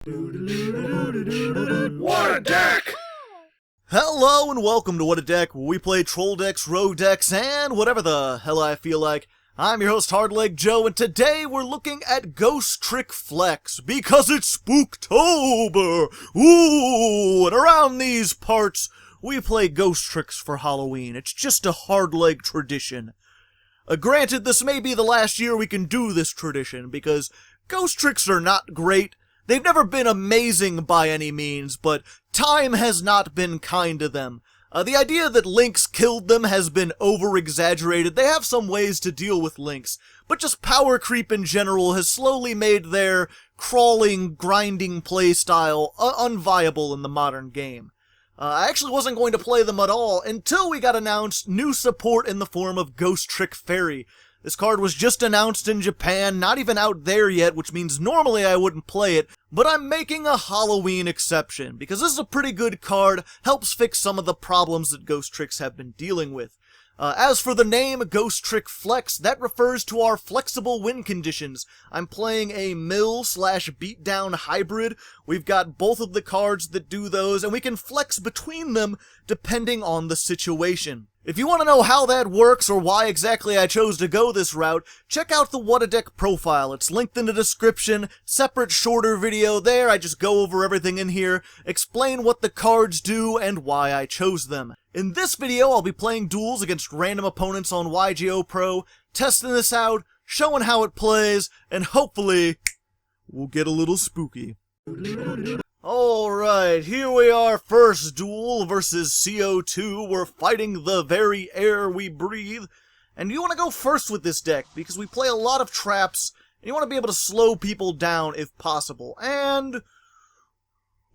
What a deck! Hello and welcome to What a Deck, where we play troll decks, rogue decks, and whatever the hell I feel like. I'm your host, Hardleg Joe, and today we're looking at Ghostrick Flex, because it's Spooktober! Ooh, and around these parts, we play ghost tricks for Halloween. It's just a Hardleg tradition. Granted, this may be the last year we can do this tradition, because ghost tricks are not great. They've never been amazing by any means, but time has not been kind to them. The idea that Lynx killed them has been over-exaggerated. They have some ways to deal with Lynx, but just power creep in general has slowly made their crawling, grinding playstyle unviable in the modern game. I actually wasn't going to play them at all until we got announced new support in the form of Ghostrick Fairy. This card was just announced in Japan, not even out there yet, which means normally I wouldn't play it, but I'm making a Halloween exception, because this is a pretty good card, helps fix some of the problems that ghost tricks have been dealing with. As for the name, Ghostrick Flex, that refers to our flexible win conditions. I'm playing a mill/beatdown hybrid. We've got both of the cards that do those, and we can flex between them depending on the situation. If you want to know how that works or why exactly I chose to go this route, check out the What a Deck profile. It's linked in the description, separate shorter video there. I just go over everything in here, explain what the cards do and why I chose them. In this video, I'll be playing duels against random opponents on YGOPro, testing this out, showing how it plays, and hopefully, we'll get a little spooky. Alright, here we are, first duel versus CO2. We're fighting the very air we breathe. And you want to go first with this deck, because we play a lot of traps, and you want to be able to slow people down if possible. And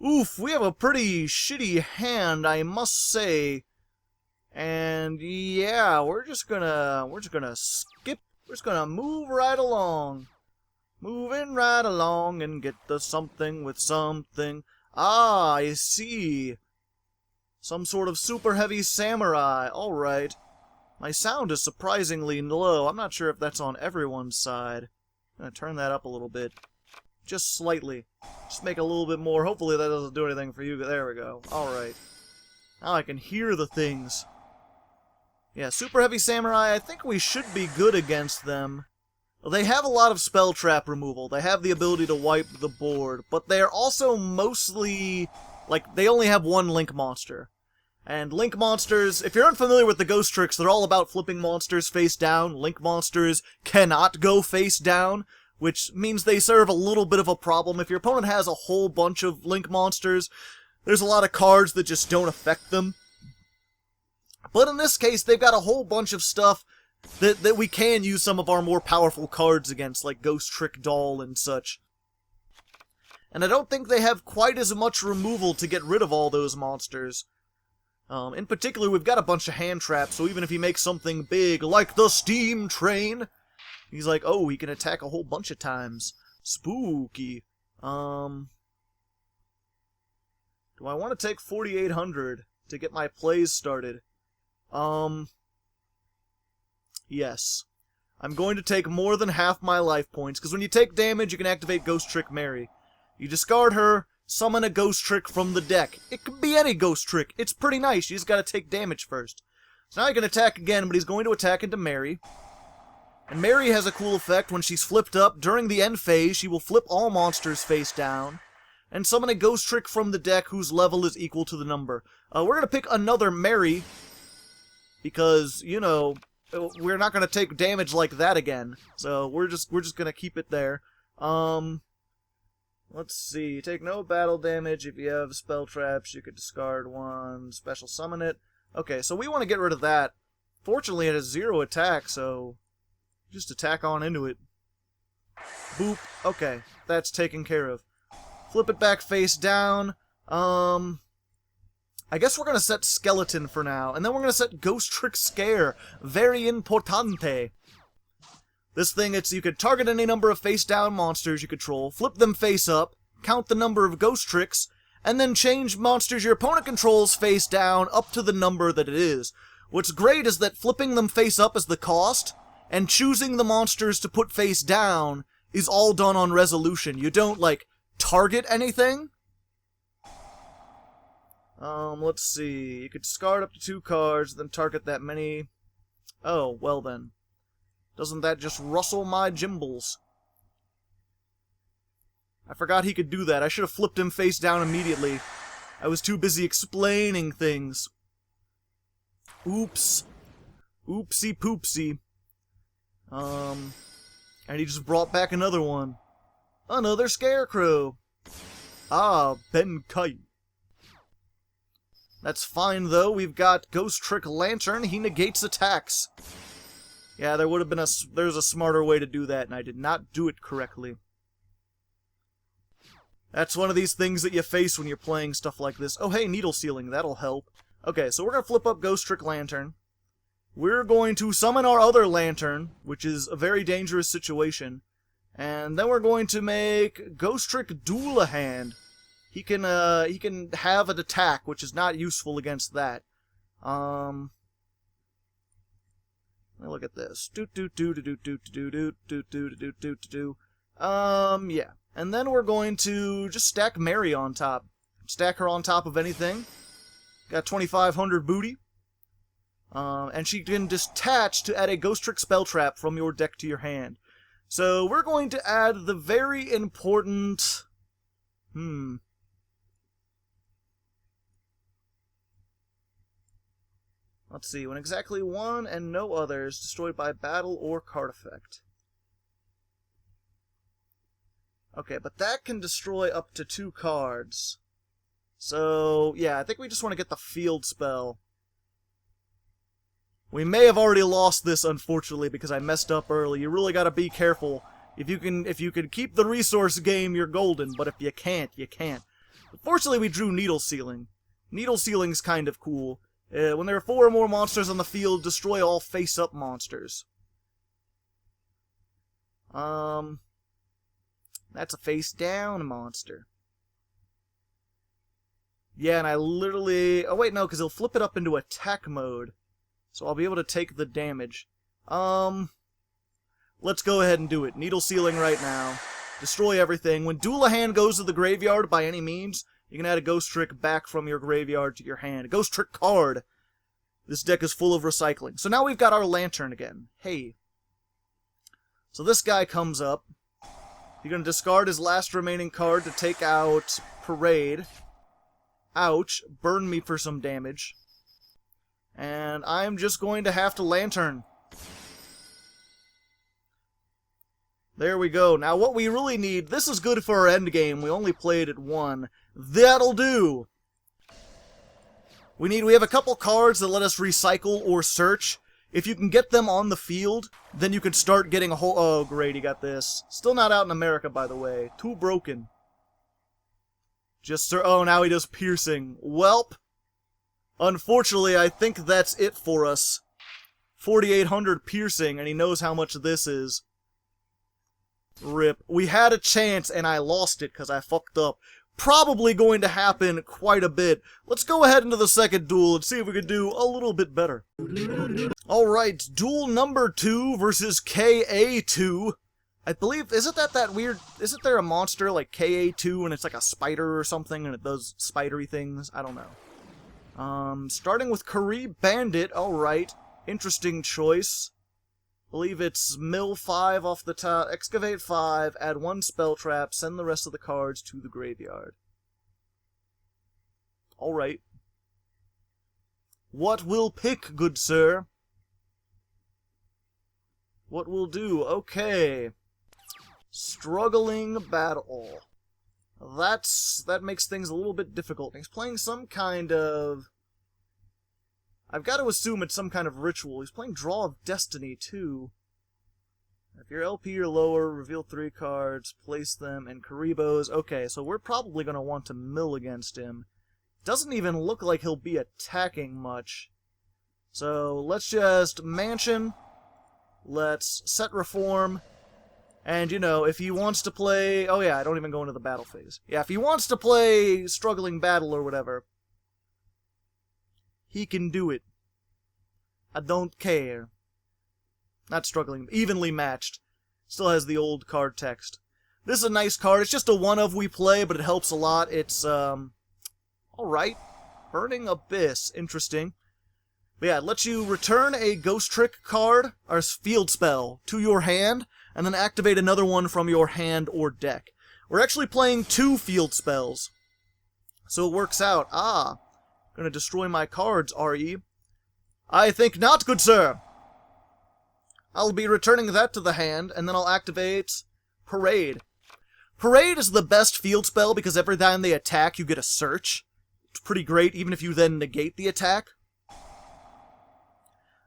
oof, we have a pretty shitty hand, I must say. And yeah, we're just gonna skip, we're just gonna move right along. Moving right along and get the something with something. Ah, I see. Some sort of super heavy samurai. Alright. My sound is surprisingly low. I'm not sure if that's on everyone's side. I'm gonna turn that up a little bit. Just slightly. Just make a little bit more. Hopefully that doesn't do anything for you. There we go. Alright. Now I can hear the things. Yeah, super heavy samurai. I think we should be good against them. They have a lot of spell trap removal. They have the ability to wipe the board, but they're also mostly, like, they only have one Link monster. And Link monsters, if you're unfamiliar with the ghost tricks, they're all about flipping monsters face down. Link monsters cannot go face down, which means they serve a little bit of a problem. If your opponent has a whole bunch of Link monsters, there's a lot of cards that just don't affect them. But in this case, they've got a whole bunch of stuff that we can use some of our more powerful cards against, like Ghostrick Doll and such. And I don't think they have quite as much removal to get rid of all those monsters. In particular, we've got a bunch of hand traps, so even if he makes something big, like the steam train, he's like, oh, he can attack a whole bunch of times. Spooky. Do I want to take 4,800 to get my plays started? Yes. I'm going to take more than half my life points, because when you take damage, you can activate Ghostrick Mary. You discard her, summon a ghost trick from the deck. It could be any ghost trick. It's pretty nice. You just gotta take damage first. So now he can attack again, but he's going to attack into Mary. And Mary has a cool effect. When she's flipped up, during the end phase, she will flip all monsters face down, and summon a ghost trick from the deck whose level is equal to the number. We're gonna pick another Mary, because, you know, we're not going to take damage like that again. So we're just going to keep it there. Let's see. You take no battle damage. If you have spell traps, you could discard one, special summon it. Okay, so we want to get rid of that. Fortunately, it has 0 attack, so just attack on into it. Boop. Okay, that's taken care of. Flip it back face down. I guess we're going to set Skeleton for now, and then we're going to set Ghostrick Scare. Very importante. This thing, you could target any number of face-down monsters you control, flip them face up, count the number of ghost tricks, and then change monsters your opponent controls face down up to the number that it is. What's great is that flipping them face up is the cost, and choosing the monsters to put face down is all done on resolution. You don't, like, target anything. Let's see. You could discard up to 2 cards, then target that many. Oh, well then. Doesn't that just rustle my gimbles? I forgot he could do that. I should have flipped him face down immediately. I was too busy explaining things. Oops. Oopsie poopsie. And he just brought back another one. Another scarecrow. Ah, Ben Kai. That's fine, though. We've got Ghostrick Lantern. He negates attacks. Yeah, there would have been there's a smarter way to do that, and I did not do it correctly. That's one of these things that you face when you're playing stuff like this. Oh, hey, Needle Sealing. That'll help. Okay, so we're going to flip up Ghostrick Lantern. We're going to summon our other Lantern, which is a very dangerous situation. And then we're going to make Ghostrick Doulahan. He can have an attack, which is not useful against that. Let me look at this. Yeah. And then we're going to just stack Mary on top. Stack her on top of anything. Got 2,500 booty. And she can detach to add a Ghostrick spell trap from your deck to your hand. So we're going to add the very important... Let's see, when exactly one and no other is destroyed by battle or card effect. Okay, but that can destroy up to 2 cards. So, yeah, I think we just want to get the field spell. We may have already lost this, unfortunately, because I messed up early. You really gotta be careful. If you can keep the resource game, you're golden, but if you can't, you can't. Fortunately, we drew Needle Sealing. Needle Sealing's kind of cool. When there are 4 or more monsters on the field, destroy all face-up monsters. That's a face-down monster. Yeah, and I literally... Oh, wait, no, because he'll flip it up into attack mode. So I'll be able to take the damage. Let's go ahead and do it. Needle Sealing right now. Destroy everything. When Doulahan goes to the graveyard by any means, you can add a Ghostrick back from your graveyard to your hand. A Ghostrick card. This deck is full of recycling. So now we've got our Lantern again. Hey. So this guy comes up. You're going to discard his last remaining card to take out Parade. Ouch. Burn me for some damage. And I'm just going to have to Lantern. There we go. Now what we really need, this is good for our endgame. We only played at 1. That'll do! We have a couple cards that let us recycle or search. If you can get them on the field, then you can start getting a whole... Oh, great, he got this. Still not out in America, by the way. Too broken. Oh, now he does Piercing. Welp. Unfortunately, I think that's it for us. 4,800 Piercing, and he knows how much this is. Rip. We had a chance, and I lost it because I fucked up. Probably going to happen quite a bit. Let's go ahead into the second duel and see if we can do a little bit better. Alright, duel number 2 versus KA2. I believe, isn't that weird? Isn't there a monster like KA2 and it's like a spider or something and it does spidery things? I don't know. Starting with Karee Bandit. Alright, interesting choice. Believe it's mill 5 off the top, excavate 5, add 1 spell trap, send the rest of the cards to the graveyard. Alright. What will pick, good sir? What will do? Okay. Struggling battle. That makes things a little bit difficult. He's playing some kind of... I've got to assume it's some kind of ritual. He's playing Draw of Destiny, too. If you're LP or lower, reveal 3 cards, place them in Karibo's. Okay, so we're probably going to want to mill against him. Doesn't even look like he'll be attacking much. So, let's just Mansion. Let's set Reform. And, you know, if he wants to play... Oh, yeah, I don't even go into the battle phase. Yeah, if he wants to play Struggling Battle or whatever... He can do it. I don't care. Not struggling. Evenly matched. Still has the old card text. This is a nice card. It's just a one of we play, but it helps a lot. It's, alright. Burning Abyss. Interesting. But yeah, it lets you return a Ghostrick card, or field spell, to your hand, and then activate another one from your hand or deck. We're actually playing 2 field spells. So it works out. Ah, gonna destroy my cards, RE. I think not, good sir. I'll be returning that to the hand, and then I'll activate Parade. Parade is the best field spell because every time they attack, you get a search. It's pretty great, even if you then negate the attack.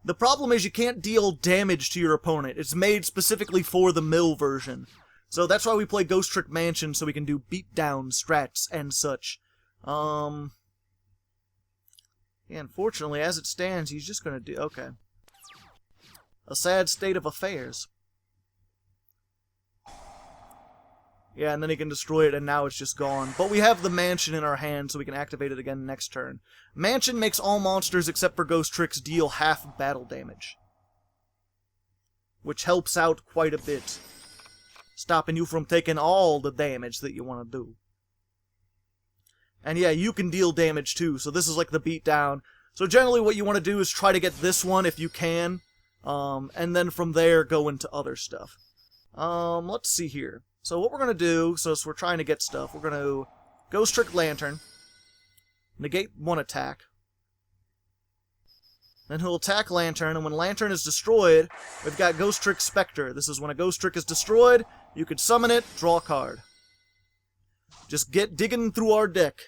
The problem is you can't deal damage to your opponent. It's made specifically for the mill version. So that's why we play Ghostrick Mansion, so we can do beatdown strats and such. Yeah, unfortunately, as it stands, he's just gonna do... Okay. A sad state of affairs. Yeah, and then he can destroy it, and now it's just gone. But we have the Mansion in our hand, so we can activate it again next turn. Mansion makes all monsters except for Ghostricks deal half battle damage, which helps out quite a bit, stopping you from taking all the damage that you want to do. And yeah, you can deal damage too, so this is like the beatdown. So generally what you want to do is try to get this one if you can, and then from there go into other stuff. Let's see here. So what we're going to do, so we're trying to get stuff, we're going to Ghostrick Lantern, negate one attack, then he'll attack Lantern, and when Lantern is destroyed, we've got Ghostrick Spectre. This is when a Ghostrick is destroyed, you could summon it, draw a card. Just get digging through our deck.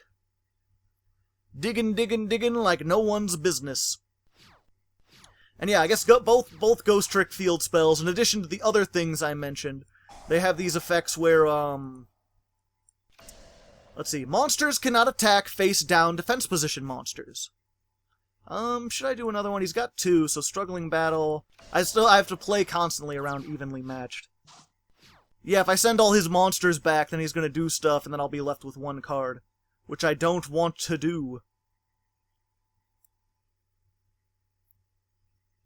Digging, digging, digging like no one's business. And yeah, I guess both Ghostrick field spells, in addition to the other things I mentioned, they have these effects where, let's see, monsters cannot attack face-down defense position monsters. Should I do another one? He's got 2, so Struggling Battle. I have to play constantly around evenly matched. Yeah, if I send all his monsters back, then he's gonna do stuff, and then I'll be left with 1 card, which I don't want to do.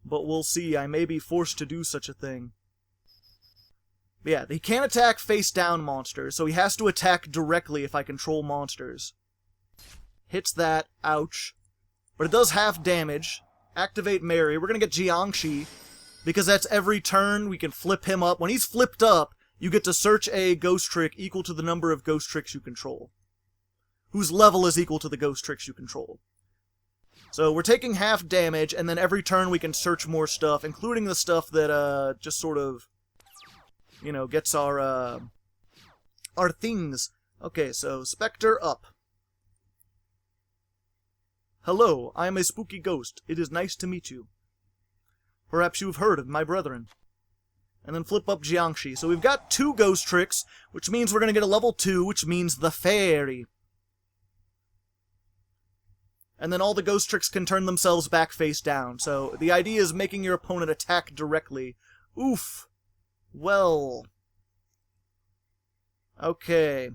But we'll see, I may be forced to do such a thing. But yeah, he can't attack face-down monsters, so he has to attack directly if I control monsters. Hits that, ouch. But it does half damage. Activate Mary. We're gonna get Jiangshi, because that's every turn we can flip him up. When he's flipped up, you get to search a Ghostrick equal to the number of Ghostricks you control, whose level is equal to the Ghostricks you control. So we're taking half damage, and then every turn we can search more stuff, including the stuff that, just sort of, you know, gets our things. Okay, so Spectre up. Hello, I am a spooky ghost. It is nice to meet you. Perhaps you have heard of my brethren. And then flip up Jiangshi. So we've got 2 Ghostricks, which means we're going to get a level 2, which means the Fairy. And then all the Ghostricks can turn themselves back face down. So the idea is making your opponent attack directly. Oof. Well. Okay.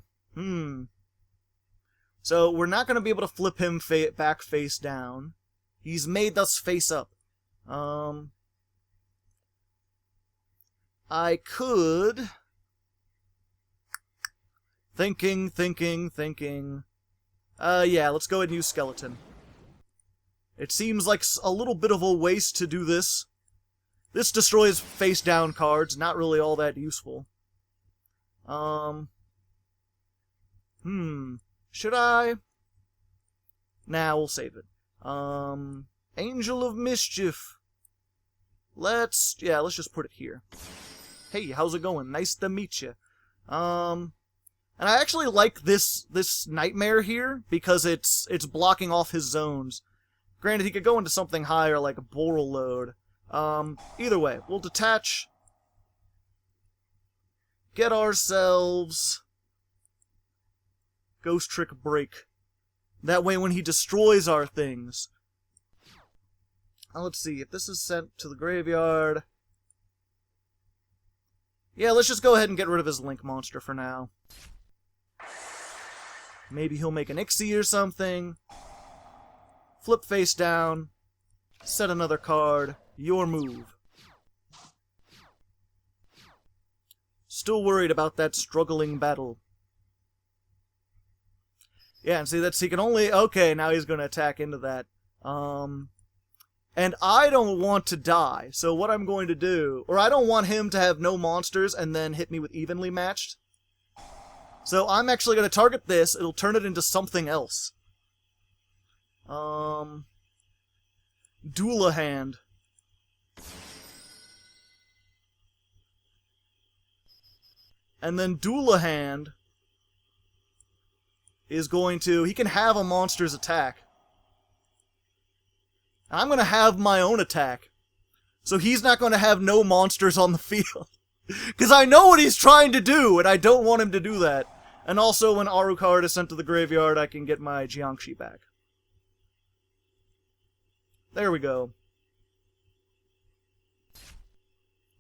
So we're not going to be able to flip him back face down. He's made us face up. I could... Thinking. Yeah, let's go ahead and use Skeleton. It seems like a little bit of a waste to do this. This destroys face-down cards, not really all that useful. Should I? Nah, we'll save it. Angel of Mischief. Let's just put it here. Hey, how's it going? Nice to meet you. And I actually like this Nightmare here, because it's blocking off his zones. Granted, he could go into something higher, like a Boral Load. Either way, we'll detach. Get ourselves Ghostrick Break. That way when he destroys our things... let's see, if this is sent to the graveyard... Yeah, let's just go ahead and get rid of his Link monster for now. Maybe he'll make an Ixie or something. Flip face down. Set another card. Your move. Still worried about that struggling battle. Yeah, and see, he can only... Okay, now he's going to attack into that. And I don't want to die, so what I'm going to do... Or I don't want him to have no monsters and then hit me with evenly matched. So I'm actually going to target this. It'll turn it into something else. Doulahan. And then Doulahan is going to... He can have a monster's attack. And I'm going to have my own attack. So he's not going to have no monsters on the field. Because I know what he's trying to do, and I don't want him to do that. And also, when Alucard is sent to the graveyard, I can get my Jiangshi back. There we go.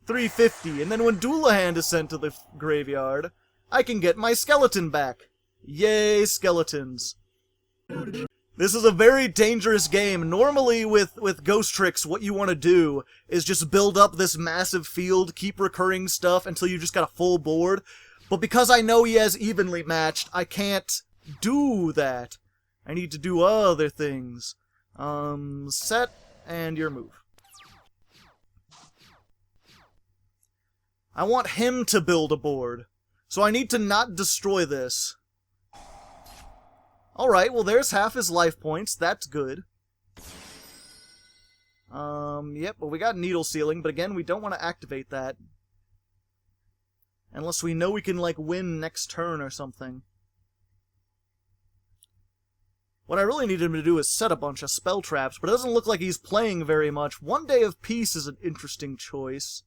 350, and then when Doulahan is sent to the graveyard, I can get my skeleton back. Yay, skeletons. This is a very dangerous game. Normally with Ghostricks, what you want to do is just build up this massive field, keep recurring stuff until you just got a full board. But because I know he has evenly matched, I can't do that. I need to do other things. Set, and your move. I want him to build a board, so I need to not destroy this. Alright, well there's half his life points, that's good. Yep, well we got Needle Sealing, but again, we don't want to activate that. Unless we know we can, like, win next turn or something. What I really need him to do is set a bunch of spell traps, but it doesn't look like he's playing very much. One Day of Peace is an interesting choice.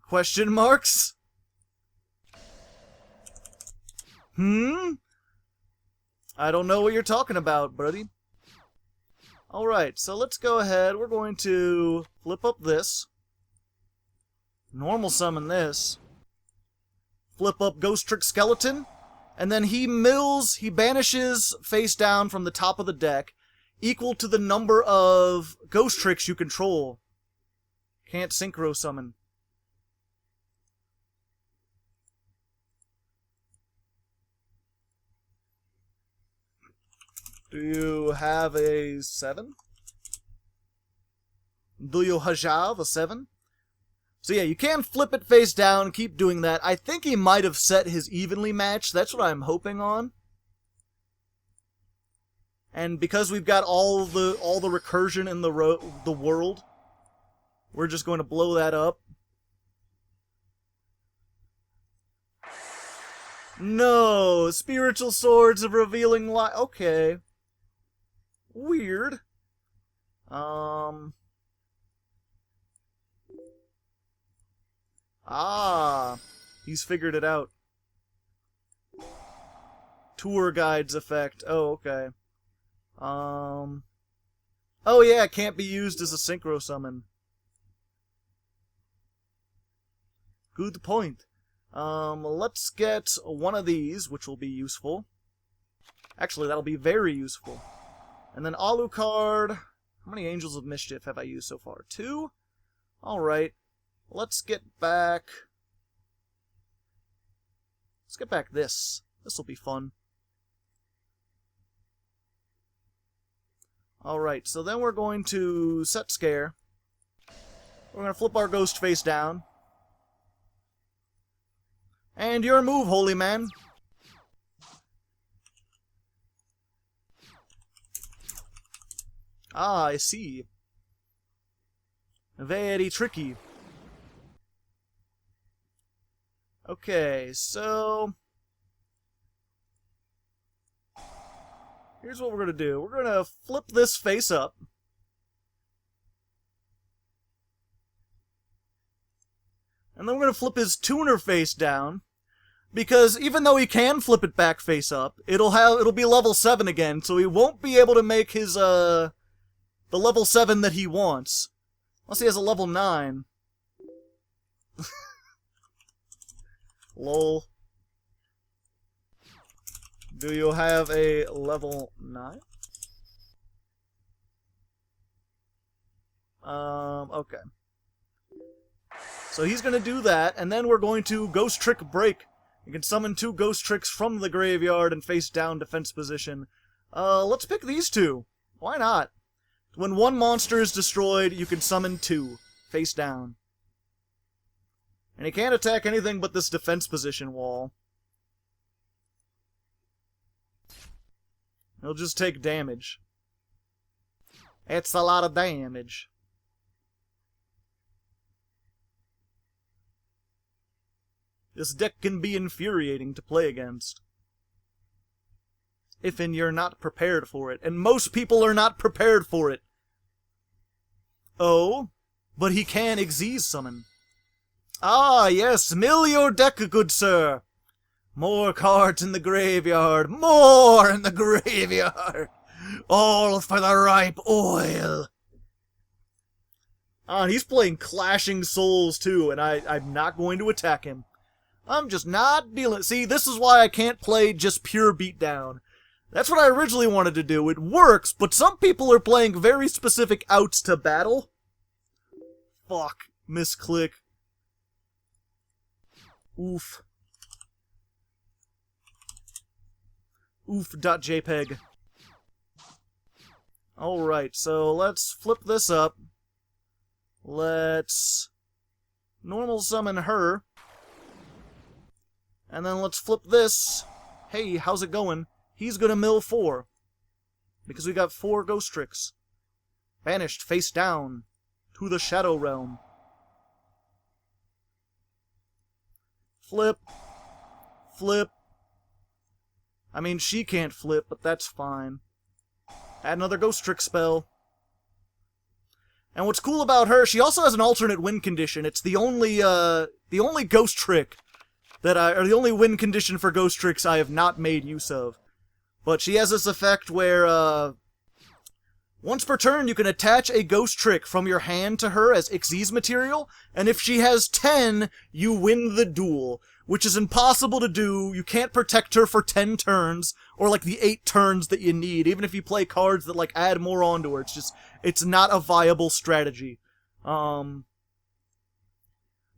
Question marks? I don't know what you're talking about, buddy. Alright, so let's go ahead. We're going to flip up this. Normal summon this. Flip up Ghostrick Skeleton. And then he banishes face down from the top of the deck, equal to the number of Ghostricks you control. Can't synchro summon. Do you have a 7? Do you have a 7? So yeah, you can flip it face down, keep doing that. I think he might have set his evenly matched. That's what I'm hoping on. And because we've got all the recursion in the world, we're just going to blow that up. No, Spiritual Swords of Revealing Light. Okay. Weird. He's figured it out. Tour Guide's effect. Oh, okay. Oh yeah, it can't be used as a synchro summon. Good point. Let's get one of these, which will be useful. Actually, that'll be very useful. And then Alucard. How many Angels of Mischief have I used so far? 2? Alright. Let's get back... Let's get back this. This'll be fun. Alright, so then we're going to set Scare. We're going to flip our Ghost face down. And your move, Holy Man. Ah, I see. Very tricky. Okay, so... here's what we're going to do. We're going to flip this face up. And then we're going to flip his tuner face down. Because even though he can flip it back face up, it'll be level 7 again, so he won't be able to make his, the level 7 that he wants. Unless he has a level 9. Lol. Do you have a level 9? Okay. So he's going to do that, and then we're going to Ghostrick Break. You can summon 2 Ghostricks from the graveyard and face down defense position. Let's pick these 2. Why not? When 1 monster is destroyed, you can summon 2 face down. And he can't attack anything but this defense position wall. He'll just take damage. It's a lot of damage. This deck can be infuriating to play against. If you're not prepared for it. And most people are not prepared for it. Oh, but he can Xyz summon. Ah, yes, mill your deck, good sir. More cards in the graveyard. More in the graveyard. All for the ripe oil. Ah, and he's playing Clashing Souls, too, and I'm not going to attack him. I'm just not dealing... See, this is why I can't play just pure beatdown. That's what I originally wanted to do. It works, but some people are playing very specific outs to battle. Fuck. Misclick. Oof. Oof.jpg. Alright, so let's flip this up. Let's normal summon her. And then let's flip this. Hey, how's it going? He's gonna mill 4. Because we got 4 Ghostricks. Banished face down to the Shadow Realm. Flip. Flip. I mean, she can't flip, but that's fine. Add another Ghostrick spell. And what's cool about her, she also has an alternate win condition. It's the only Ghostrick that or the only win condition for Ghostricks I have not made use of. But she has this effect where, once per turn you can attach a Ghostrick from your hand to her as Xyz material, and if she has 10, you win the duel. Which is impossible to do. You can't protect her for 10 turns, or like the 8 turns that you need, even if you play cards that like add more onto her. It's not a viable strategy.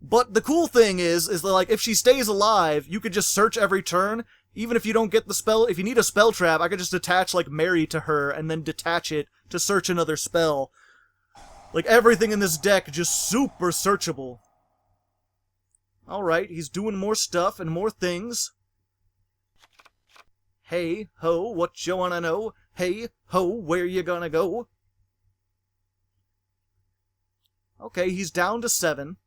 But the cool thing is that like if she stays alive, you could just search every turn, even if you don't get the spell. If you need a spell trap, I could just attach like Mary to her and then detach it to search another spell. Like everything in this deck just super searchable. Alright, he's doing more stuff and more things. Hey, ho, what you wanna know? Hey, ho, where you gonna go? Okay, he's down to 7.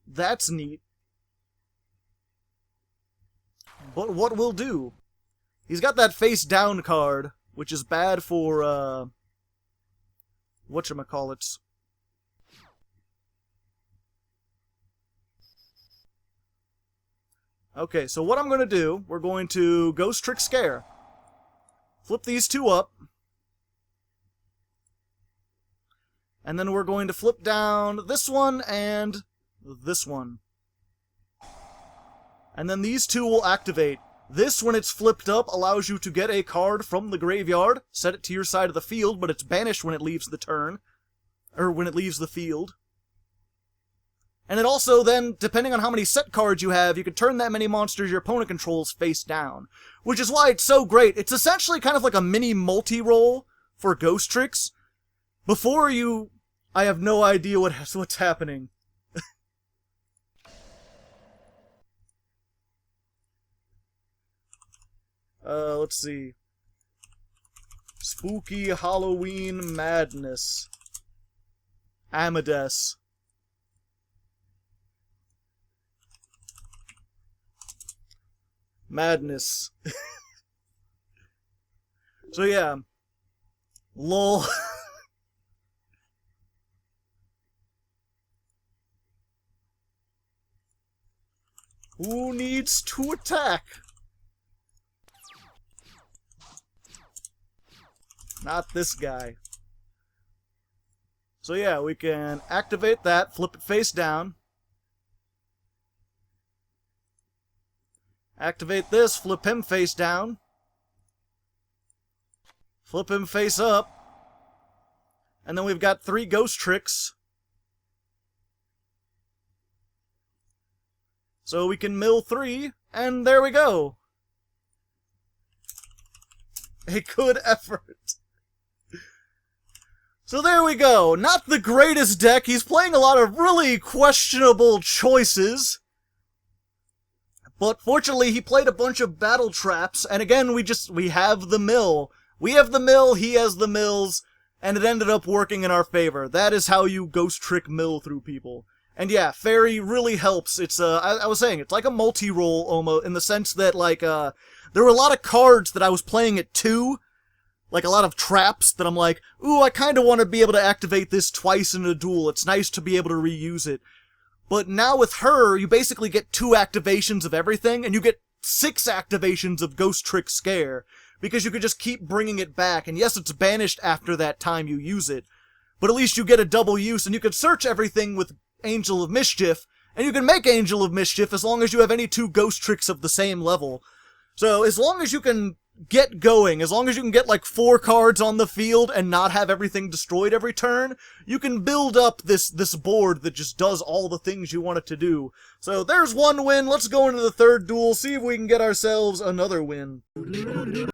That's neat. But what we'll do? He's got that face down card, which is bad for, whatchamacallits. Okay, so what I'm going to do, we're going to Ghostrick Scare. Flip these 2 up. And then we're going to flip down this one and this one. And then these 2 will activate. This, when it's flipped up, allows you to get a card from the graveyard, set it to your side of the field, but it's banished when it leaves the turn. Or when it leaves the field. And it also then, depending on how many set cards you have, you can turn that many monsters your opponent controls face down. Which is why it's so great. It's essentially kind of like a mini Multirole for Ghostricks. Before you... I have no idea what's happening. Let's see. Spooky Halloween Madness. Amadeus. Madness. So yeah. Lol. Who needs to attack? Not this guy. So yeah, we can activate that, flip it face down. Activate this, flip him face down. Flip him face up. And then we've got 3 Ghostricks. So we can mill 3, and there we go. A good effort. So there we go. Not the greatest deck. He's playing a lot of really questionable choices. But fortunately, he played a bunch of battle traps, and again, we have the mill. We have the mill, he has the mills, and it ended up working in our favor. That is how you ghost trick mill through people. And yeah, Fairy really helps. It's, I was saying, it's like a multi-roll almost, in the sense that, like, there were a lot of cards that I was playing at 2, like a lot of traps that I'm like, ooh, I kinda want to be able to activate this twice in a duel. It's nice to be able to reuse it. But now with her, you basically get 2 activations of everything, and you get 6 activations of Ghost Trick Scare, because you could just keep bringing it back, and yes, it's banished after that time you use it, but at least you get a double use, and you can search everything with Angel of Mischief, and you can make Angel of Mischief as long as you have any 2 Ghost Tricks of the same level. So as long as you can get going, as long as you can get like 4 cards on the field and not have everything destroyed every turn, you can build up this board that just does all the things you want it to do. So there's 1 win. Let's go into the 3rd duel, see if we can get ourselves another win.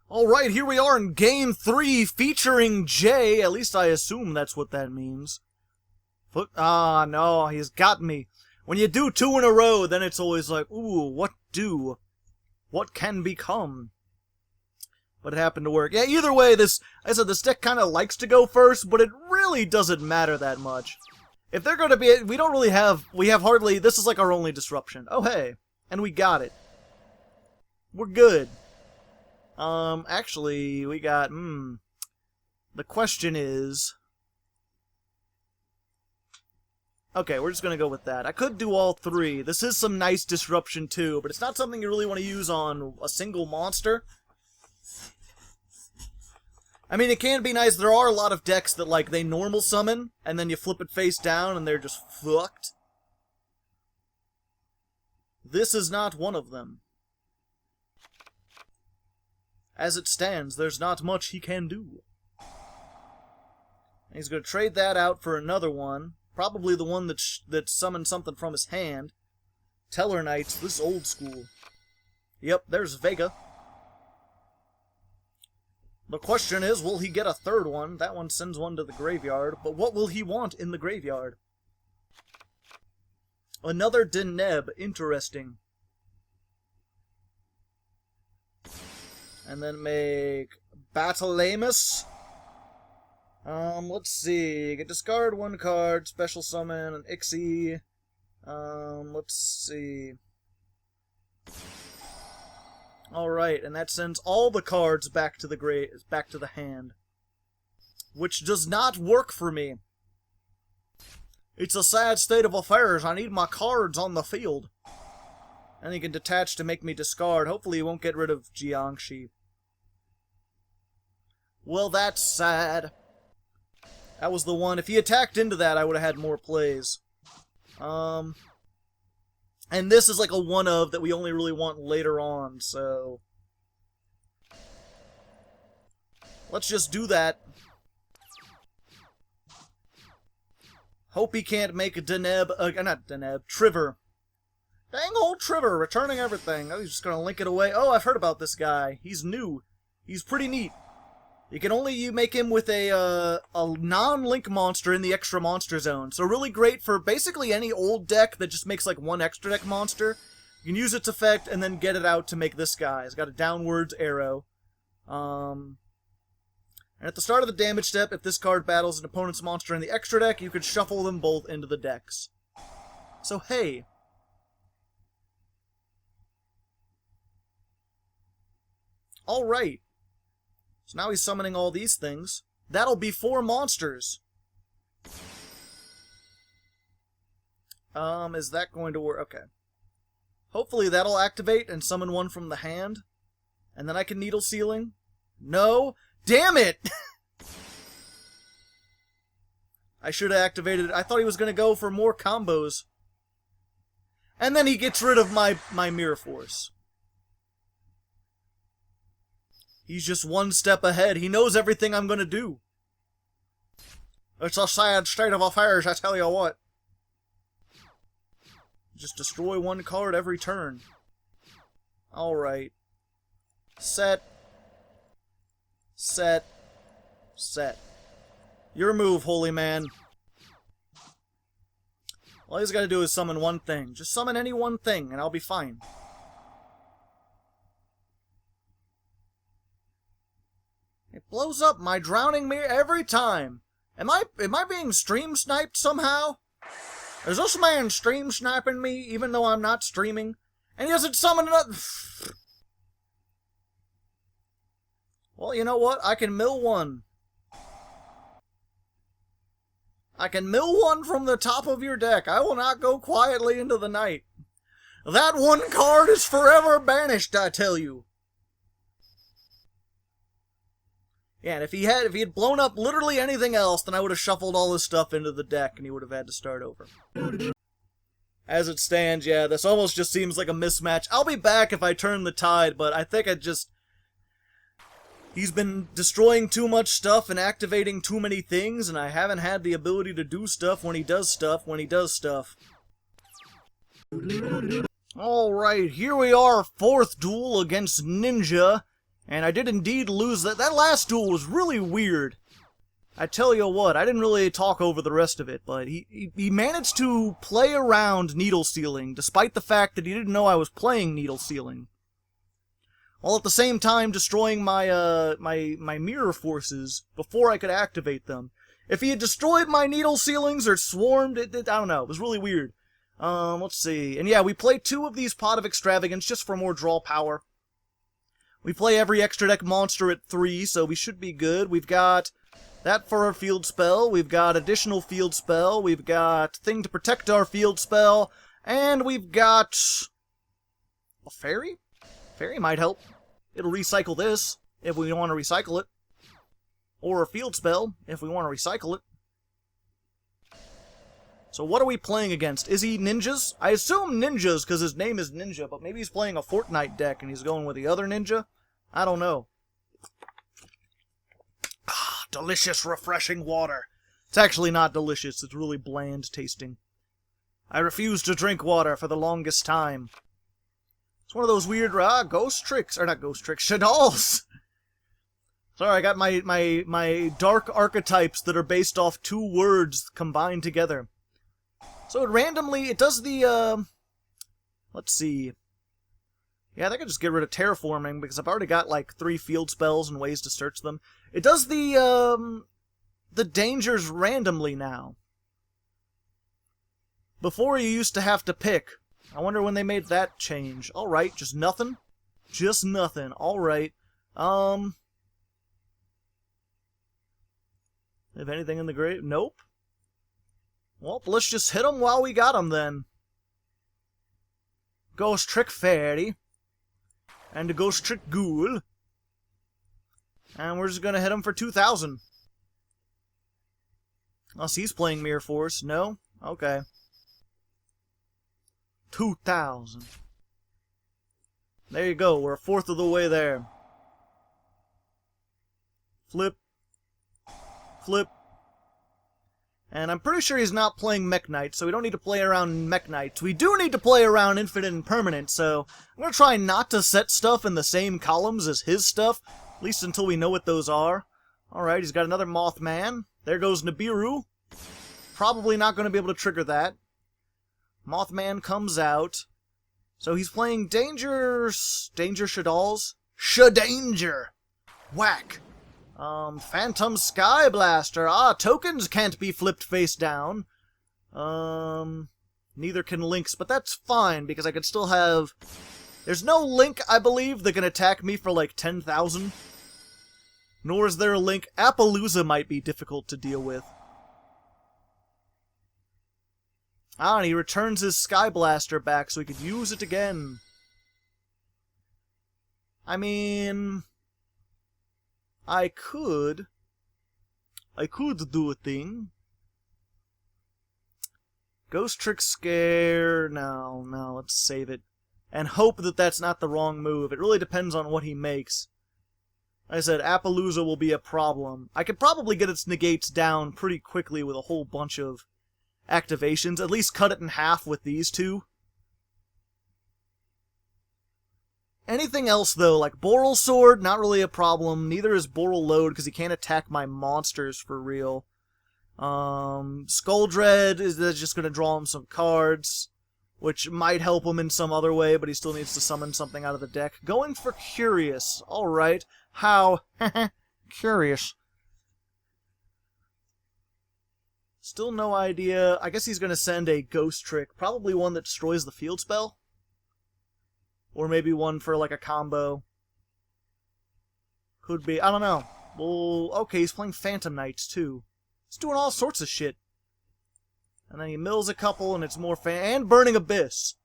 Alright, here we are in game 3 featuring Jay. At least I assume that's what that means. Ah, no, he's got me. When you do 2 in a row, then it's always like, ooh, what do? What can become? But it happened to work. Yeah, either way, this deck kind of likes to go first, but it really doesn't matter that much. If they're going to be, we have hardly, this is like our only disruption. Oh, hey. And we got it. We're good. Actually, we got, the question is, okay, we're just going to go with that. I could do all 3. This is some nice disruption too, but it's not something you really want to use on a single monster. I mean, it can be nice. There are a lot of decks that, like, they normal summon, and then you flip it face down, and they're just fucked. This is not one of them. As it stands, there's not much he can do. And he's going to trade that out for another one. Probably the one that summoned something from his hand. Teller Knights, this is old school. Yep, there's Vega. The question is, will he get a 3rd one? That one sends one to the graveyard, but what will he want in the graveyard? Another Deneb, interesting. And then make Battleamus. Let's see. You can discard 1 card, special summon, an Ixie. Let's see. Alright, and that sends all the cards back to the hand. Which does not work for me. It's a sad state of affairs. I need my cards on the field. And he can detach to make me discard. Hopefully he won't get rid of Jiangxi. Well, that's sad. That was the one. If he attacked into that, I would have had more plays. And this is like a one of that we only really want later on, so let's just do that. Hope he can't make a Deneb, not Deneb, Triver. Dang old Triver, returning everything. Oh, he's just gonna link it away. Oh, I've heard about this guy. He's new. He's pretty neat. You can only make him with a non-link monster in the extra monster zone. So really great for basically any old deck that just makes like 1 extra deck monster. You can use its effect and then get it out to make this guy. It's got a downwards arrow. And at the start of the damage step, if this card battles an opponent's monster in the extra deck, you could shuffle them both into the decks. So hey. Alright. So now he's summoning all these things. That'll be 4 monsters. Is that going to work? Okay. Hopefully that'll activate and summon one from the hand. And then I can Needle Sealing. No! Damn it! I should have activated it. I thought he was going to go for more combos. And then he gets rid of my Mirror Force. He's just 1 step ahead. He knows everything I'm gonna do. It's a sad state of affairs, I tell you what. Just destroy one card every turn. Alright. Set. Set. Set. Your move, holy man. All he's got to do is summon one thing. Just summon any one thing, and I'll be fine. It blows up my drowning mirror every time. Am I being stream sniped somehow? Is this man stream sniping me even though I'm not streaming? And he doesn't summon another... Well, you know what? I can mill one. I can mill one from the top of your deck. I will not go quietly into the night. That one card is forever banished, I tell you. Yeah, and if he had blown up literally anything else, then I would have shuffled all his stuff into the deck, and he would have had to start over. As it stands, yeah, this almost just seems like a mismatch. I'll be back if I turn the tide, but I think he's been destroying too much stuff and activating too many things, and I haven't had the ability to do stuff when he does stuff Alright, here we are, fourth duel against Ninja. And I did indeed lose that. That last duel was really weird. I tell you what, I didn't really talk over the rest of it, but he managed to play around Needle Sealing, despite the fact that he didn't know I was playing Needle Sealing. While at the same time destroying my my mirror forces before I could activate them. If he had destroyed my Needle Sealings or swarmed, I don't know, it was really weird. Let's see. And yeah, we play 2 of these Pot of Extravagance just for more draw power. We play every extra deck monster at 3, so we should be good. We've got that for our field spell. We've got additional field spell. We've got thing to protect our field spell. And we've got a fairy? Fairy might help. It'll recycle this if we want to recycle it. Or a field spell if we want to recycle it. So what are we playing against? Is he ninjas? I assume ninjas because his name is Ninja, but maybe he's playing a Fortnite deck and he's going with the other ninja? I don't know. Ah, delicious, refreshing water. It's actually not delicious. It's really bland tasting. I refuse to drink water for the longest time. It's one of those weird ghost tricks, or not ghost tricks, Shadalls. Sorry, I got my dark archetypes that are based off 2 words combined together. So it does the, let's see. Yeah, I think I just get rid of terraforming because I've already got like 3 field spells and ways to search them. It does the dangers randomly now. Before you used to have to pick. I wonder when they made that change. Alright, just nothing? Just nothing. Alright. Have anything in the grave? Nope. Well, let's just hit them while we got them then. Ghostrick Fairy. And a Ghostrick Ghoul. And we're just gonna hit him for 2,000. Unless he's playing Mirror Force. No? Okay. 2,000. There you go. We're a fourth of the way there. Flip. Flip. And I'm pretty sure he's not playing Mech Knight, so we don't need to play around Mech Knights. We do need to play around Infinite and Permanent, so I'm going to try not to set stuff in the same columns as his stuff, at least until we know what those are. Alright, he's got another Mothman. There goes Nibiru. Probably not going to be able to trigger that. Mothman comes out. So he's playing Danger Shadalls. Shadanger! Whack! Phantom Sky Blaster. Tokens can't be flipped face down. Neither can Lynx, but that's fine, because I could still have... There's no Link, I believe, that can attack me for like 10,000. Nor is there a Link. Appaloosa might be difficult to deal with. And he returns his Sky Blaster back so he could use it again. I mean... I could do a thing. Ghostrick Scare... No, let's save it. And hope that that's not the wrong move. It really depends on what he makes. Like I said, Appaloosa will be a problem. I could probably get its negates down pretty quickly with a whole bunch of activations. At least cut it in half with these 2. Anything else, though, like Boral Sword, not really a problem. Neither is Boral Load, because he can't attack my monsters for real. Skull Dread is just going to draw him some cards, which might help him in some other way, but he still needs to summon something out of the deck. Going for Curious. Alright. How? Curious. Still no idea. I guess he's going to send a Ghostrick. Probably one that destroys the field spell. Or maybe one for, like, a combo. Could be. I don't know. Well, okay, he's playing Phantom Knights, too. He's doing all sorts of shit. And then he mills a couple, and it's more and Burning Abyss.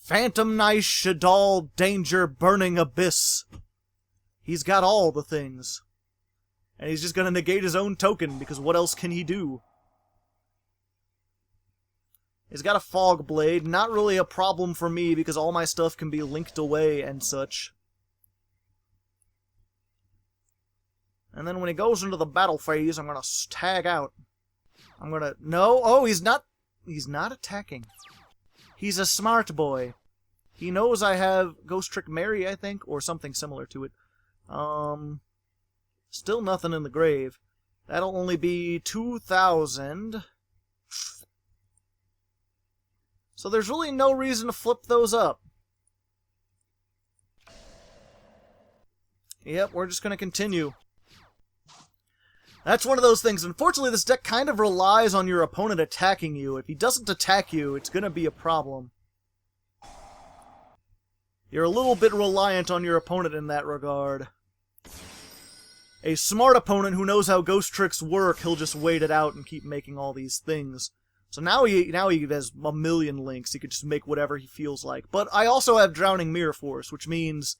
Phantom Knight, Shadal, Danger, Burning Abyss. He's got all the things. And he's just gonna negate his own token, because what else can he do? He's got a Fog Blade, not really a problem for me because all my stuff can be linked away and such. And then when he goes into the battle phase, I'm gonna tag out. I'm gonna... No! Oh, he's not attacking. He's a smart boy. He knows I have Ghostrick Mary, I think, or something similar to it. Still nothing in the grave. That'll only be 2,000... So there's really no reason to flip those up. Yep, we're just going to continue. That's one of those things. Unfortunately, this deck kind of relies on your opponent attacking you. If he doesn't attack you, it's going to be a problem. You're a little bit reliant on your opponent in that regard. A smart opponent who knows how ghost tricks work, he'll just wait it out and keep making all these things. So now he has a million links. He could just make whatever he feels like. But I also have Drowning Mirror Force, which means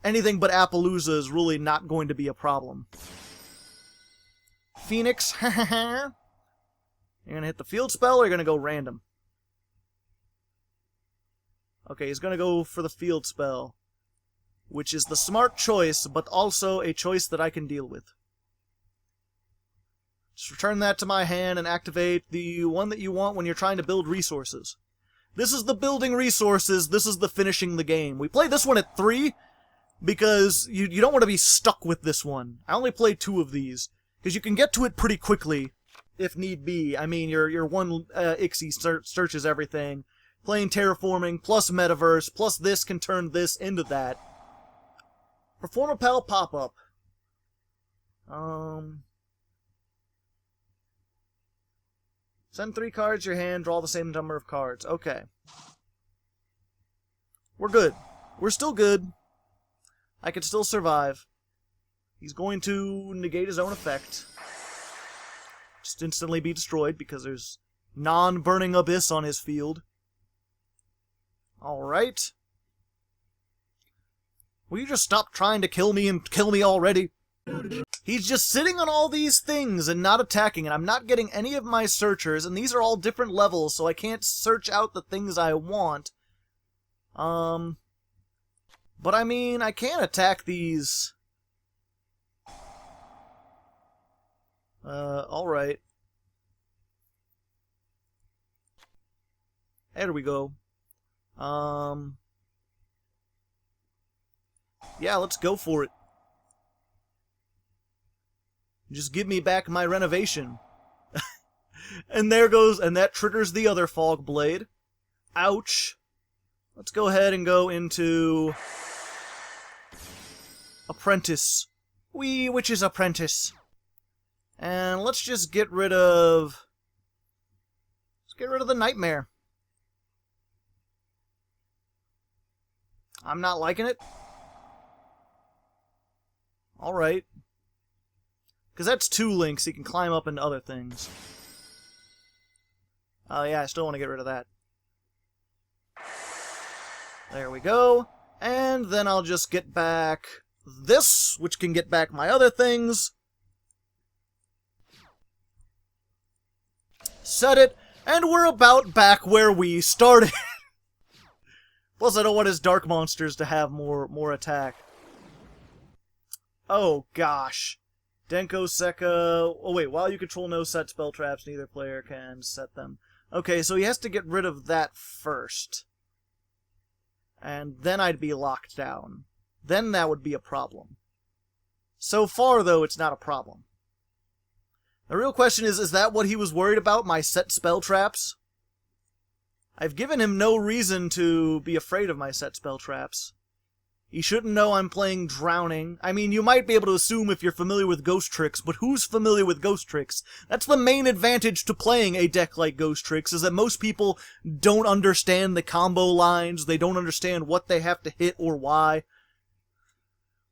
anything but Appaloosa is really not going to be a problem. Phoenix, you're going to hit the field spell or you're going to go random? Okay, he's going to go for the field spell, which is the smart choice, but also a choice that I can deal with. Just return that to my hand and activate the one that you want when you're trying to build resources. This is the building resources, this is the finishing the game. We play this one at 3 because you don't want to be stuck with this one. I only played 2 of these, because you can get to it pretty quickly, if need be. I mean, your one Ixie searches everything. Playing Terraforming, plus Metaverse, plus this can turn this into that. Perform a Pal pop-up. Send 3 cards to your hand, draw the same number of cards. Okay. We're good. We're still good. I can still survive. He's going to negate his own effect. Just instantly be destroyed because there's non-Burning Abyss on his field. Alright. Will you just stop trying to kill me and kill me already? He's just sitting on all these things and not attacking, and I'm not getting any of my searchers, and these are all different levels, so I can't search out the things I want. But I mean, I can attack these. Alright. There we go. Yeah, let's go for it. Just give me back my renovation. And there goes, and that triggers the other Fog Blade. Ouch. Let's go ahead and go into Apprentice. Wee Witch's Apprentice. And let's just get rid of... Let's get rid of the Nightmare. I'm not liking it. Alright. Because that's 2 links, he can climb up into other things. Oh yeah, I still want to get rid of that. There we go. And then I'll just get back this, which can get back my other things. Set it, and we're about back where we started. Plus, I don't want his Dark Monsters to have more attack. Oh, gosh. Denko Sekka... Oh, wait. While you control no set spell traps, neither player can set them. Okay, so he has to get rid of that first. And then I'd be locked down. Then that would be a problem. So far, though, it's not a problem. The real question is that what he was worried about, my set spell traps? I've given him no reason to be afraid of my set spell traps. He shouldn't know I'm playing Drowning. I mean, you might be able to assume if you're familiar with Ghost Tricks, but who's familiar with Ghost Tricks? That's the main advantage to playing a deck like Ghost Tricks, is that most people don't understand the combo lines, they don't understand what they have to hit or why.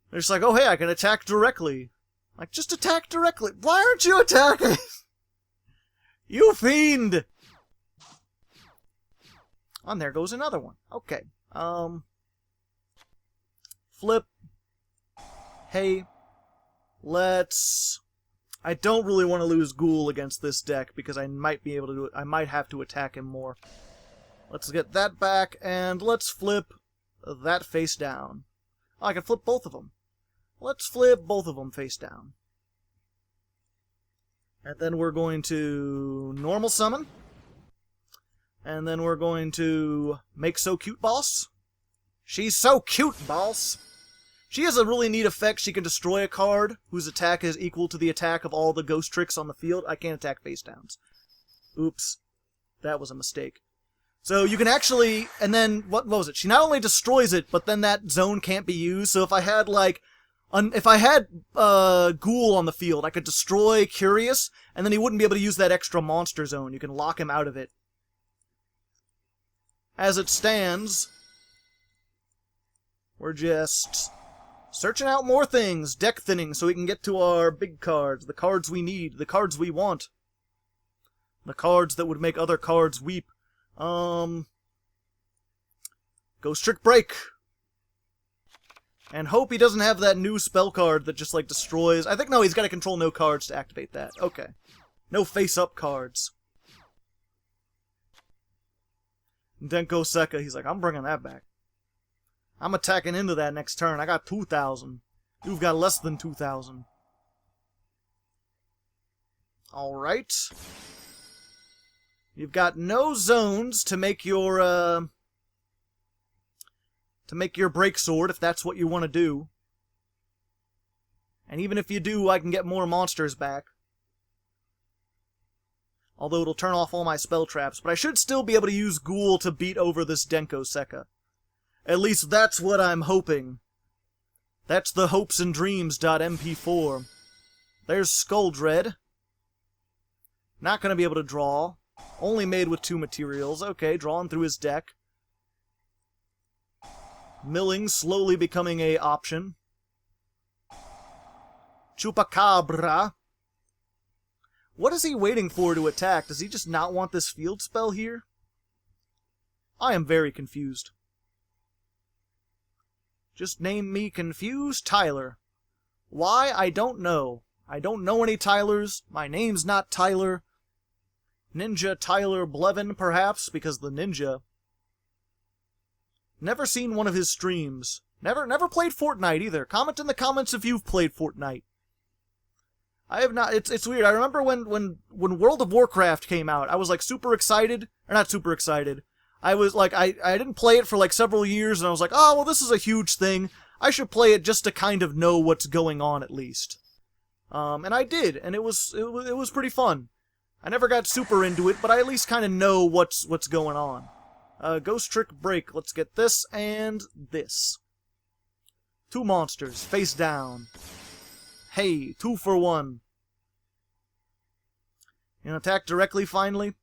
They're just like, oh hey, I can attack directly. Like, just attack directly. Why aren't you attacking? You fiend! Oh, and there goes another one. Okay. Flip. Hey. Let's... I don't really want to lose Ghoul against this deck, because I might be able to do it. I might have to attack him more. Let's get that back, and let's flip that face down. Oh, I can flip both of them. Let's flip both of them face down. And then we're going to normal summon. And then we're going to make So Cute Boss. She's so cute, boss! She has a really neat effect. She can destroy a card whose attack is equal to the attack of all the Ghost Tricks on the field. I can't attack face downs. Oops. That was a mistake. So you can actually... And then, what was it? She not only destroys it, but then that zone can't be used. So if I had, like... If I had Ghoul on the field, I could destroy Curious, and then he wouldn't be able to use that extra monster zone. You can lock him out of it. As it stands, we're just searching out more things, deck thinning, so we can get to our big cards, the cards we need, the cards we want, the cards that would make other cards weep. Ghostrick Break! And hope he doesn't have that new spell card that just, like, destroys... I think, no, he's got to control no cards to activate that. Okay. No face-up cards. Denko Sekka, he's like, I'm bringing that back. I'm attacking into that next turn. I got 2,000. You've got less than 2,000. Alright. You've got no zones to make your, break sword, if that's what you want to do. And even if you do, I can get more monsters back. Although it'll turn off all my spell traps. But I should still be able to use Ghoul to beat over this Denko Sekka. At least that's what I'm hoping. That's the hopes and dreams.mp4. There's Skull Dread. Not going to be able to draw. Only made with 2 materials. Okay, drawing through his deck. Milling slowly becoming a option. Chupacabra. What is he waiting for to attack? Does he just not want this field spell here? I am very confused. Just name me Confused Tyler. Why? I don't know. I don't know any Tylers. My name's not Tyler. Ninja Tyler Blevin, perhaps, because the ninja. Never seen one of his streams. Never played Fortnite either. Comment in the comments if you've played Fortnite. I have not. It's weird. I remember when World of Warcraft came out, I was like super excited. Or not super excited. I was like, I didn't play it for like several years, and I was like, oh, well, this is a huge thing. I should play it just to kind of know what's going on at least. And I did, and it was pretty fun. I never got super into it, but I at least kind of know what's going on. Ghostrick Break. Let's get this and this. 2 monsters, face down. Hey, 2 for 1. You gonna attack directly finally?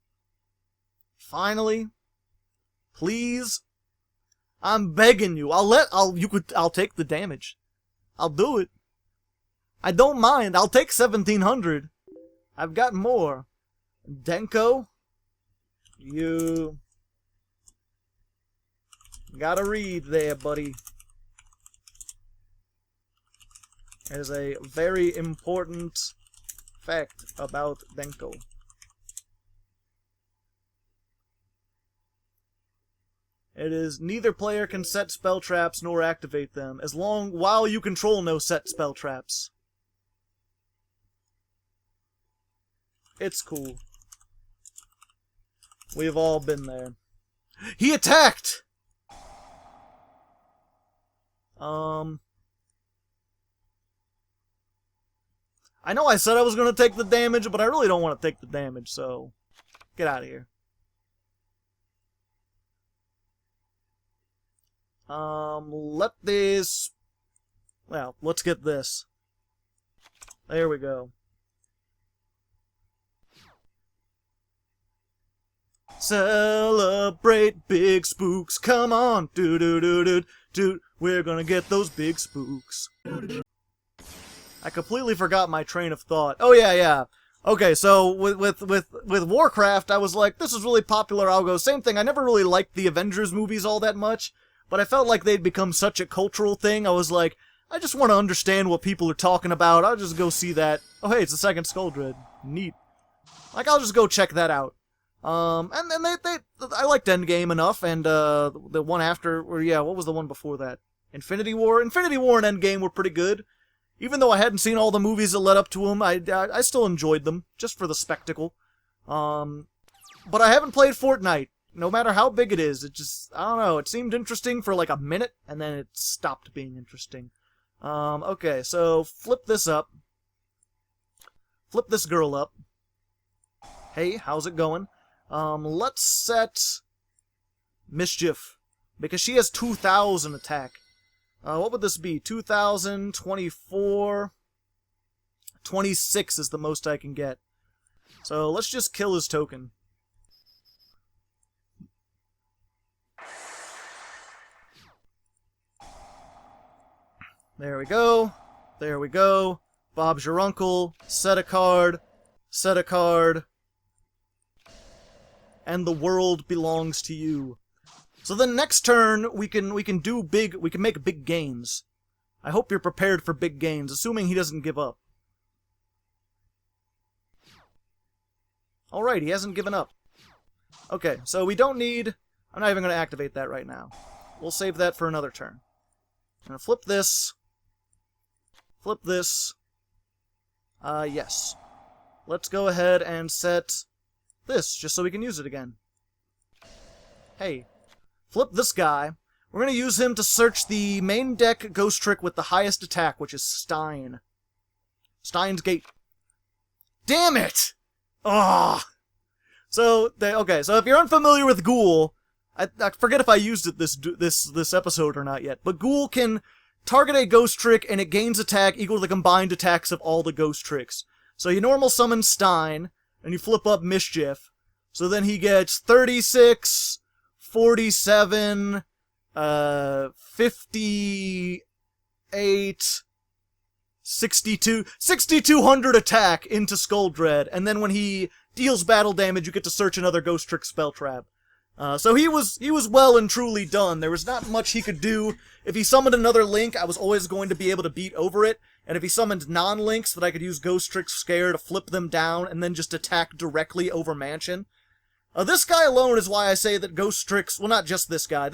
Finally? Please? I'm begging you. I'll take the damage. I'll do it. I don't mind. I'll take 1,700. I've got more. Denko, you gotta read there, buddy. There's a very important fact about Denko. It is neither player can set spell traps nor activate them, while you control no set spell traps. It's cool. We've all been there. He attacked! I know I said I was going to take the damage, but I really don't want to take the damage, so get out of here. Let this... Well, let's get this. There we go. Celebrate big spooks, come on, do. We're gonna get those big spooks. I completely forgot my train of thought. Oh yeah. Okay, so with Warcraft, I was like, this is really popular. I'll go. Same thing. I never really liked the Avengers movies all that much, but I felt like they'd become such a cultural thing. I was like, I just want to understand what people are talking about. I'll just go see that. Oh hey, it's the second Skull Dread. Neat. Like, I'll just go check that out. And then I liked Endgame enough, and the one after, or yeah, what was the one before that? Infinity War? Infinity War and Endgame were pretty good. Even though I hadn't seen all the movies that led up to them, I still enjoyed them, just for the spectacle. But I haven't played Fortnite, no matter how big it is. It just, I don't know, it seemed interesting for like a minute, and then it stopped being interesting. Okay, so flip this up. Flip this girl up. Hey, how's it going? Let's set Mischief, because she has 2,000 attack. What would this be? 2,000, 24, 26 is the most I can get. So let's just kill his token. There we go. There we go. Bob's your uncle. Set a card. Set a card. And the world belongs to you. So then next turn we can make big gains. I hope you're prepared for big gains, assuming he doesn't give up. Alright, he hasn't given up. Okay, so we don't need... I'm not even going to activate that right now. We'll save that for another turn. I'm going to flip this. Flip this. Yes. Let's go ahead and set this, just so we can use it again. Hey. Flip this guy. We're going to use him to search the main deck ghost trick with the highest attack, which is Stein. Stein's Gate. Damn it! Ah! So, okay, so if you're unfamiliar with Ghoul, I forget if I used it this episode or not yet, but Ghoul can target a ghost trick and it gains attack equal to the combined attacks of all the ghost tricks. So you normal summon Stein, and you flip up Mischief. So then he gets 36... 47, 58, 62, 6,200 attack into Skull Dread, and then when he deals battle damage, you get to search another Ghost Trick spell trap. So he was well and truly done. There was not much he could do. If he summoned another Link, I was always going to be able to beat over it, and if he summoned non-Links, that I could use Ghost Trick Scare to flip them down and then just attack directly over Mansion. This guy alone is why I say that Ghost Tricks, well, not just this guy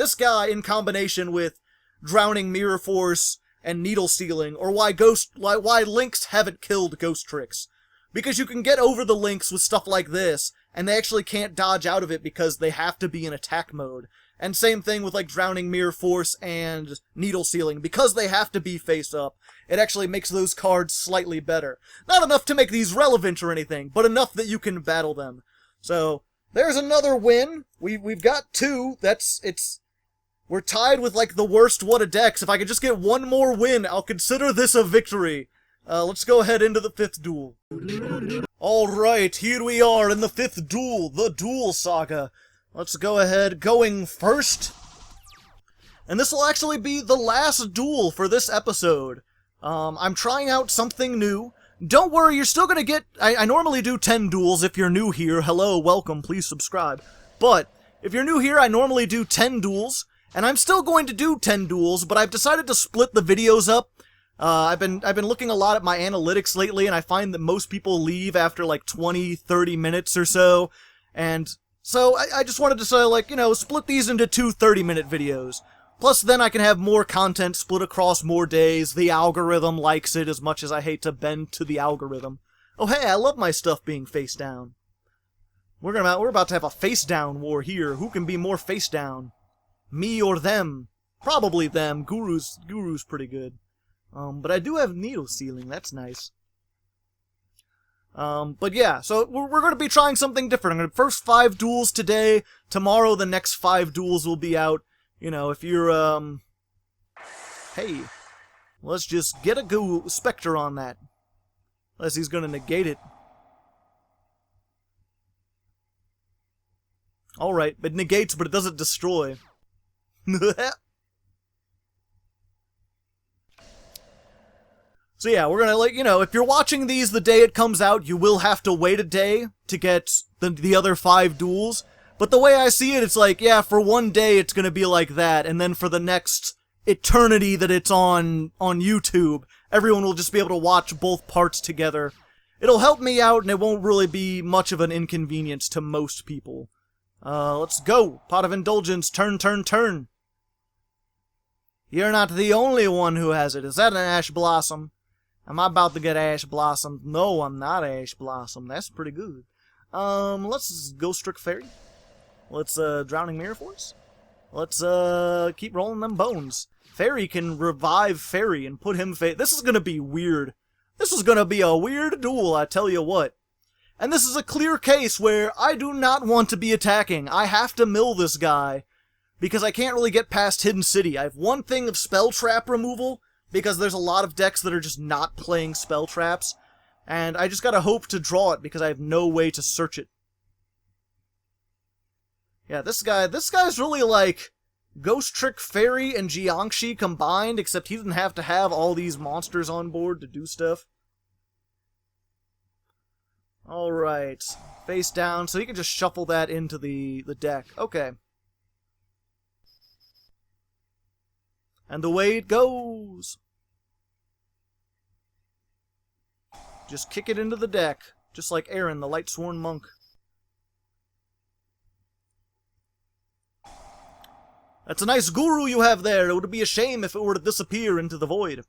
in combination with Drowning Mirror Force and Needle Stealing, or why Links haven't killed Ghost Tricks. Because you can get over the Links with stuff like this, and they actually can't dodge out of it because they have to be in attack mode. And same thing with like Drowning Mirror Force and Needle Stealing, because they have to be face up, it actually makes those cards slightly better. Not enough to make these relevant or anything, but enough that you can battle them. So, there's another win. We've got two. We're tied with like the worst What-A decks. If I could just get one more win, I'll consider this a victory. Let's go ahead into the fifth duel. Alright, here we are in the fifth duel, the Duel Saga. Let's go ahead, going first. And this will actually be the last duel for this episode. I'm trying out something new. Don't worry, you're still gonna get... I normally do 10 duels if you're new here. Hello, welcome, please subscribe. But, if you're new here, I normally do 10 duels, and I'm still going to do 10 duels, but I've decided to split the videos up. I've been looking a lot at my analytics lately, and I find that most people leave after like 20, 30 minutes or so, and so I just wanted to say, like, you know, split these into two 30-minute videos. Plus, then I can have more content split across more days. The algorithm likes it as much as I hate to bend to the algorithm. Oh, hey, I love my stuff being face down. We're about to have a face down war here. Who can be more face down? Me or them? Probably them. Guru's pretty good. But I do have needle sealing. That's nice. But yeah, so we're going to be trying something different. I'm going to first 5 duels today. Tomorrow, the next 5 duels will be out. You know, if you're, hey, let's just get a Ghoul Spectre on that. Unless he's going to negate it. Alright, it negates, but it doesn't destroy. So yeah, we're gonna, like, you know, if you're watching these the day it comes out, you will have to wait a day to get the other 5 duels. But the way I see it, it's like, yeah, for one day it's gonna be like that, and then for the next eternity that it's on YouTube, everyone will just be able to watch both parts together. It'll help me out, and it won't really be much of an inconvenience to most people. Let's go. Pot of Indulgence, turn, turn, turn. You're not the only one who has it. Is that an Ash Blossom? Am I about to get Ash Blossom? No, I'm not Ash Blossom. That's pretty good. Let's Ghostrick Fairy. Let's, Drowning Mirror Force. Let's, keep rolling them bones. Fairy can revive Fairy and put him This is gonna be weird. This is gonna be a weird duel, I tell you what. And this is a clear case where I do not want to be attacking. I have to mill this guy, because I can't really get past Hidden City. I have one thing of Spell Trap removal, because there's a lot of decks that are just not playing Spell Traps, and I just gotta hope to draw it, because I have no way to search it. Yeah, this guy's really like Ghostrick Fairy and Jiangshi combined, except he didn't have to have all these monsters on board to do stuff. Alright, face down, so he can just shuffle that into the deck. Okay. And away it goes! Just kick it into the deck, just like Aaron, the Lightsworn Monk. That's a nice guru you have there. It would be a shame if it were to disappear into the void.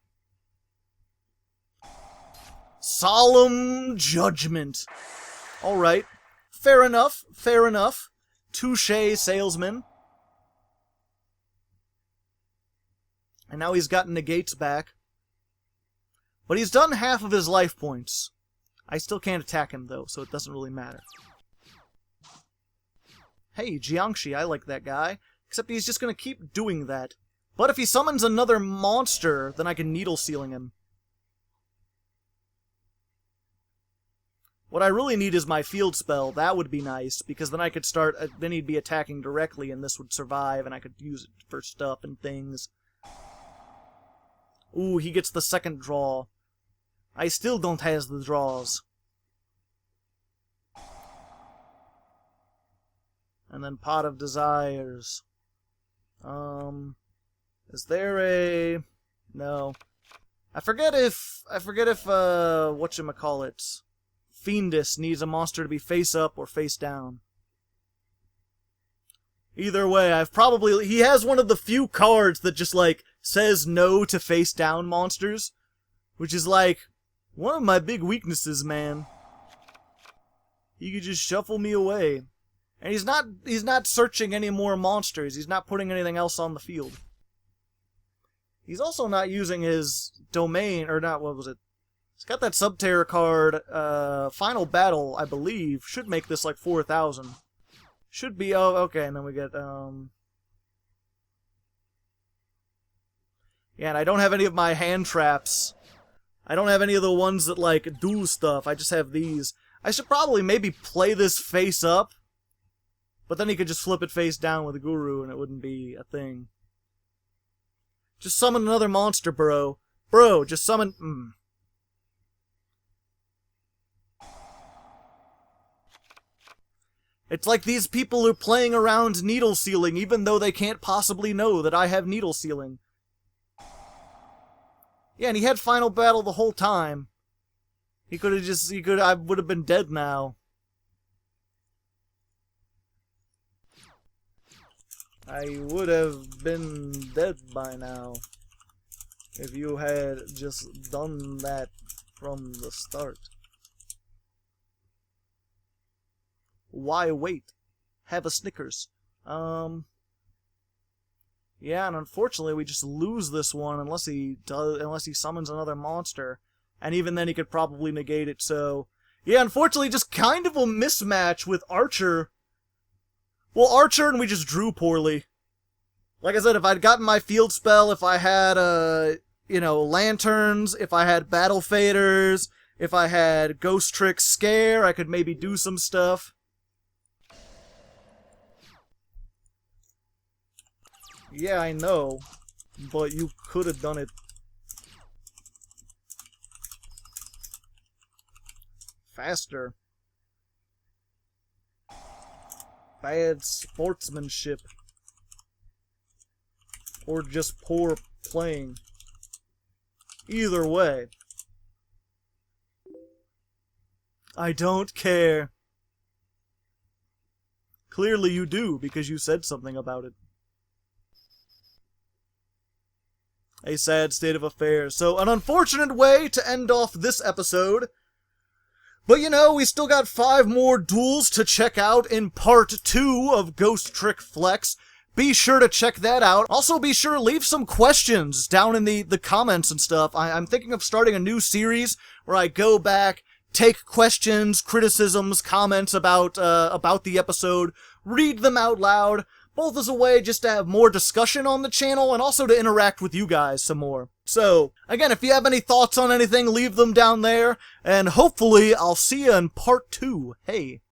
Solemn Judgment. Alright. Fair enough. Fair enough. Touché, salesman. And now he's gotten negates back. But he's done half of his life points. I still can't attack him, though, so it doesn't really matter. Hey, Jiangshi, I like that guy. Except he's just gonna keep doing that. But if he summons another monster, then I can needle sealing him. What I really need is my field spell. That would be nice, because then I could start, then he'd be attacking directly, and this would survive, and I could use it for stuff and things. Ooh, he gets the second draw. I still don't have the draws. And then Pot of Desires. Is there a... No. I forget if, whatchamacallit, Fiendus needs a monster to be face up or face down. Either way, he has one of the few cards that just, like, says no to face down monsters. Which is, like, one of my big weaknesses, man. He could just shuffle me away. And he's not searching any more monsters. He's not putting anything else on the field. He's also not using his domain, or not, what was it? He's got that Subterror card, Final Battle, I believe, should make this like 4,000. Should be, oh, okay, and then we get, yeah, and I don't have any of my hand traps. I don't have any of the ones that, like, do stuff. I just have these. I should probably maybe play this face up, but then he could just flip it face down with a Guru and it wouldn't be a thing. Just summon another monster, bro. Bro, just summon... It's like these people are playing around needle sealing even though they can't possibly know that I have needle sealing. Yeah, and he had Final Battle the whole time. He could have I would have been dead now. I would have been dead by now if you had just done that from the start. Why wait? Have a Snickers. Yeah, and unfortunately we just lose this one unless he summons another monster. And even then he could probably negate it, so... Yeah, unfortunately just kind of a mismatch with Archer. Well, Archer and we just drew poorly. Like I said, if I'd gotten my field spell, if I had, lanterns, if I had battle faders, if I had Ghostrick Scare, I could maybe do some stuff. Yeah, I know, but you could have done it. Faster. Bad sportsmanship. Or just poor playing. Either way. I don't care. Clearly you do, because you said something about it. A sad state of affairs. So, an unfortunate way to end off this episode. But we still got 5 more duels to check out in part 2 of Ghostrick Flex. Be sure to check that out. Also, be sure to leave some questions down in the comments and stuff. I'm thinking of starting a new series where I go back, take questions, criticisms, comments about the episode, read them out loud, both as a way just to have more discussion on the channel and also to interact with you guys some more. So, again, if you have any thoughts on anything, leave them down there, and hopefully I'll see you in part 2. Hey.